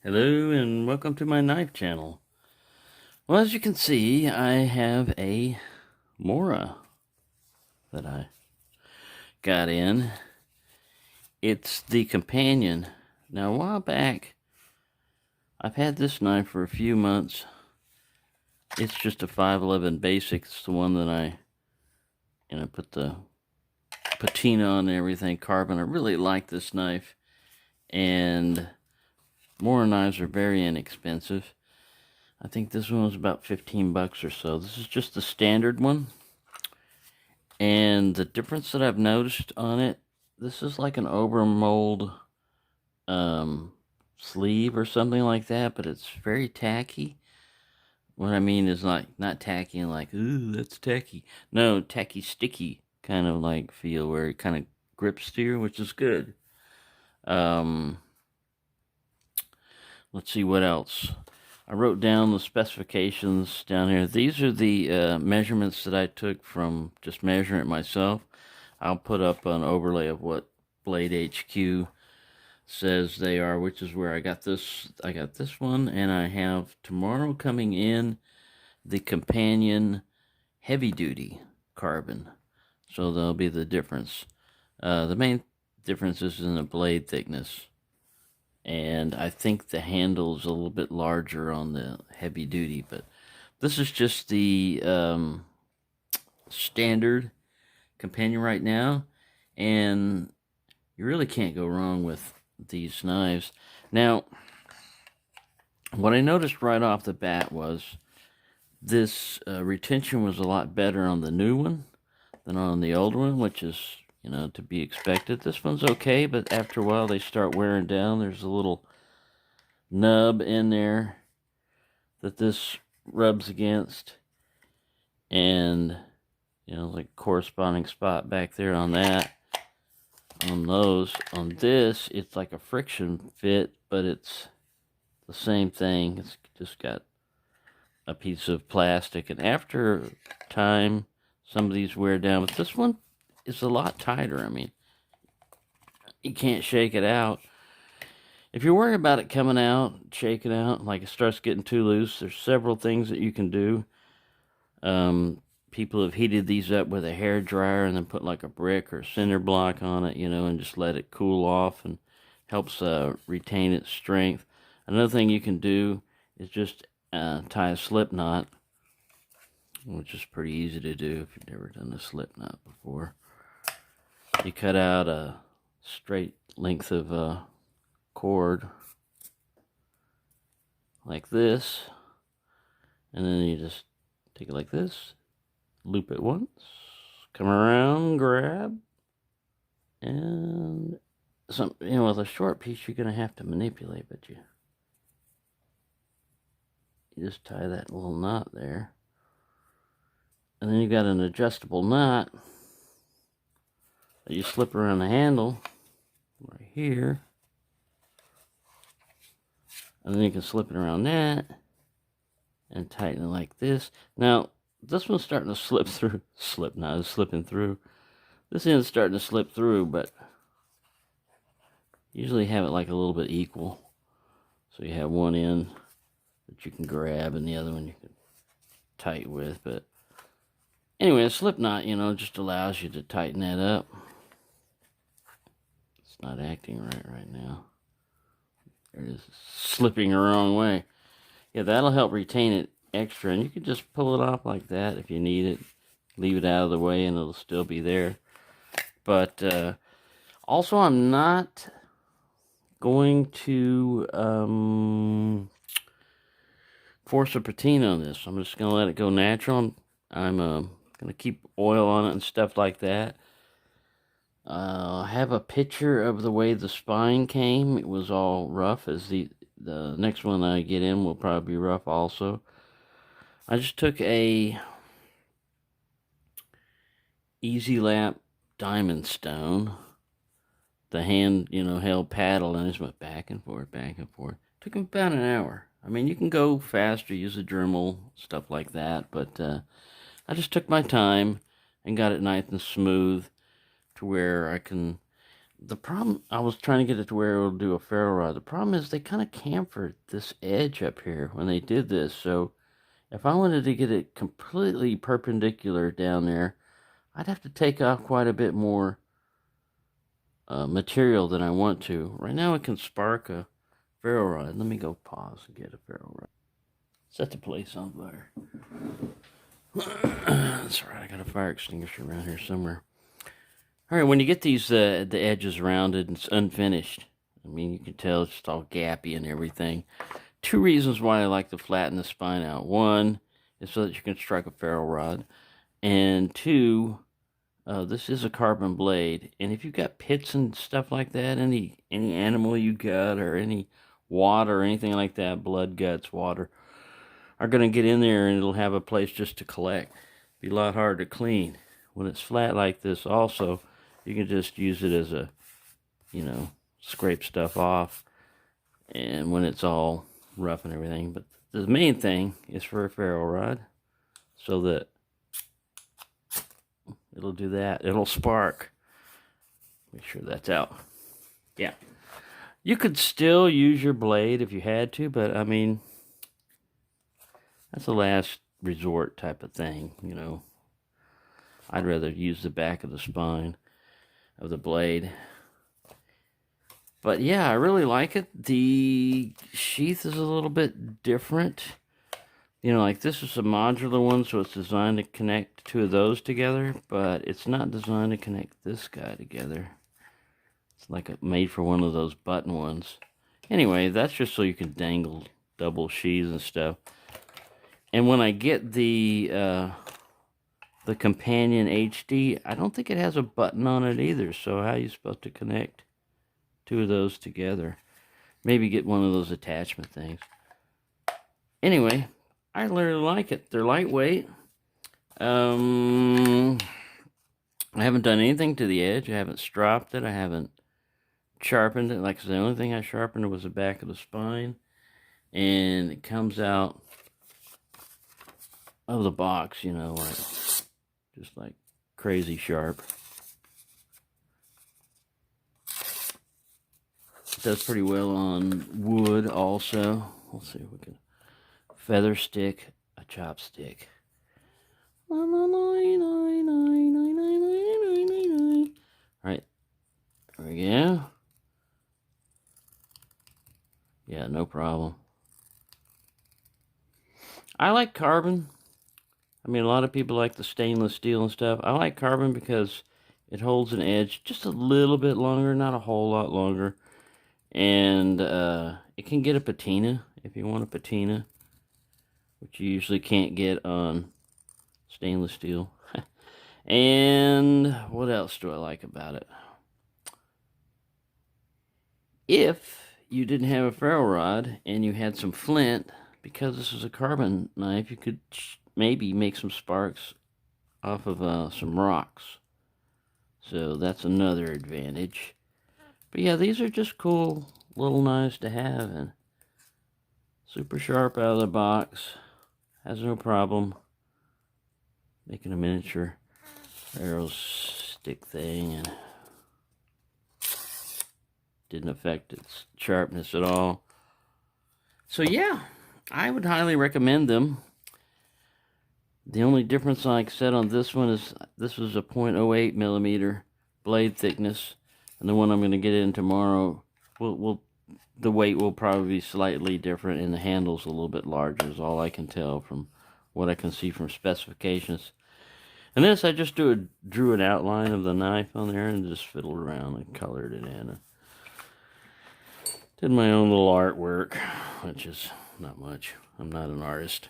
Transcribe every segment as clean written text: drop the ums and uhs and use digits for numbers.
Hello and welcome to my knife channel. Well, as you can see, I have a Mora that I got in. It's the Companion. Now, a while back, I've had this knife for a few months. It's just a 511 basic. It's the one that I put the patina on and everything, carbon. I really like this knife, and Mora knives are very inexpensive. I think this one was about 15 bucks or so. This is just the standard one. And the difference that I've noticed on it, this is like an overmold sleeve or something like that, but it's very tacky. What I mean is not tacky and like, ooh, that's tacky. No, tacky sticky kind of like feel where it kind of grips to you, which is good. Um, let's see what else. I wrote down the specifications down here. These are the measurements that I took from just measuring it myself. I'll put up an overlay of what Blade HQ says they are, which is where I got this. I got this one, and I have tomorrow coming in the Companion Heavy Duty Carbon. So there'll be the difference. The main difference is in the blade thickness. And I think the handle is a little bit larger on the heavy duty, but this is just the standard Companion right now, and you really can't go wrong with these knives. Now, what I noticed right off the bat was this retention was a lot better on the new one than on the old one, which is, to be expected. This one's okay, but after a while they start wearing down. There's a little nub in there that this rubs against, and like corresponding spot back there on that. On those, on this, it's like a friction fit, but it's the same thing. It's just got a piece of plastic, and after time, some of these wear down, but this one is a lot tighter. I mean, you can't shake it out. If you're worried about it coming out, shaking out, like it starts getting too loose, there's several things that you can do. People have heated these up with a hair dryer and then put like a brick or cinder block on it, and just let it cool off, and helps retain its strength. Another thing you can do is just tie a slip knot, which is pretty easy to do if you've never done a slip knot before. You cut out a straight length of cord like this, and then you just take it like this, loop it once, come around, grab, and with a short piece you're gonna have to manipulate, but you just tie that little knot there, and then you got an adjustable knot that you slip around the handle right here, and then you can slip it around that and tighten it like this. Now, this one's starting to slip through. It's slipping through. This end's starting to slip through, but usually have it like a little bit equal. So you have one end that you can grab and the other one you can tight with. But anyway, a slip knot, just allows you to tighten that up. It's not acting right now. There it is, slipping the wrong way. Yeah, that'll help retain it extra, and you can just pull it off like that if you need it. Leave it out of the way and it'll still be there. But also, I'm not going to force a patina on this. I'm just going to let it go natural. I'm going to keep oil on it and stuff like that. I have a picture of the way the spine came. It was all rough, as the next one I get in will probably be rough also. I just took a Easy Lap diamond stone, the hand, held paddle, and just went back and forth, back and forth. Took him about an hour. I mean, you can go faster, use a Dremel, stuff like that, but I just took my time and got it nice and smooth to where I can the problem, I was trying to get it to where it'll do a ferro rod. The problem is they kind of chamfered this edge up here when they did this. So if I wanted to get it completely perpendicular down there, I'd have to take off quite a bit more material than I want to. Right now it can spark a ferro rod. Let me go pause and get a ferro rod. Set the place on fire. That's right, I got a fire extinguisher around here somewhere. Alright, when you get these, the edges rounded and it's unfinished, I mean, you can tell it's just all gappy and everything. Two reasons why I like to flatten the spine out. One is so that you can strike a ferro rod. And two, this is a carbon blade. And if you've got pits and stuff like that, any animal you got or any water or anything like that, blood, guts, water, are going to get in there and it'll have a place just to collect. Be a lot harder to clean. When it's flat like this also, you can just use it as a, you know, scrape stuff off. And when it's all rough and everything. But the main thing is for a ferro rod, so that it'll do that. It'll spark. Make sure that's out. Yeah. You could still use your blade if you had to, but I mean, that's a last resort type of thing, you know. I'd rather use the back of the spine of the blade. But yeah, I really like it. The sheath is a little bit different. You know, like this is a modular one, so it's designed to connect two of those together, but it's not designed to connect this guy together. It's like made for one of those button ones. Anyway, that's just so you can dangle double sheaths and stuff. And when I get the Companion HD, I don't think it has a button on it either. So how are you supposed to connect two of those together? Maybe get one of those attachment things. Anyway, I really like it. They're lightweight. I haven't done anything to the edge. I haven't stropped it. I haven't sharpened it. Like I said, the only thing I sharpened was the back of the spine. And it comes out of the box, you know, like just like crazy sharp. It does pretty well on wood also. Let's see if we can feather stick a chopstick. Right, there we go. Yeah, no problem. I like carbon. I mean, a lot of people like the stainless steel and stuff. I like carbon because it holds an edge just a little bit longer, not a whole lot longer. And it can get a patina if you want a patina, which you usually can't get on stainless steel. And what else do I like about it? If you didn't have a ferro rod and you had some flint, because this is a carbon knife, you could maybe make some sparks off of some rocks. So that's another advantage. But yeah, these are just cool little knives to have, and super sharp out of the box. Has no problem making a miniature arrow stick thing, and didn't affect its sharpness at all. So yeah, I would highly recommend them. The only difference, like I said, on this one is this was a 0.08 millimeter blade thickness, and the one I'm going to get in tomorrow, the weight will probably be slightly different, and the handle's a little bit larger, is all I can tell from what I can see from specifications. And this, I just drew an outline of the knife on there and just fiddled around and colored it in. Did my own little artwork, which is not much. I'm not an artist.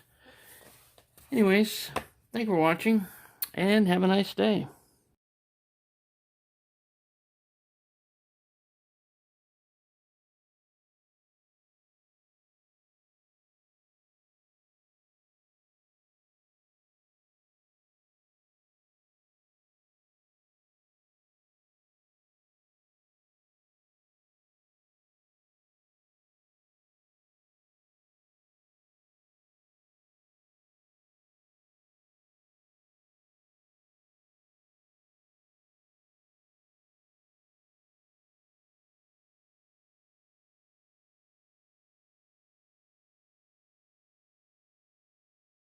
Anyways, thank you for watching, and have a nice day.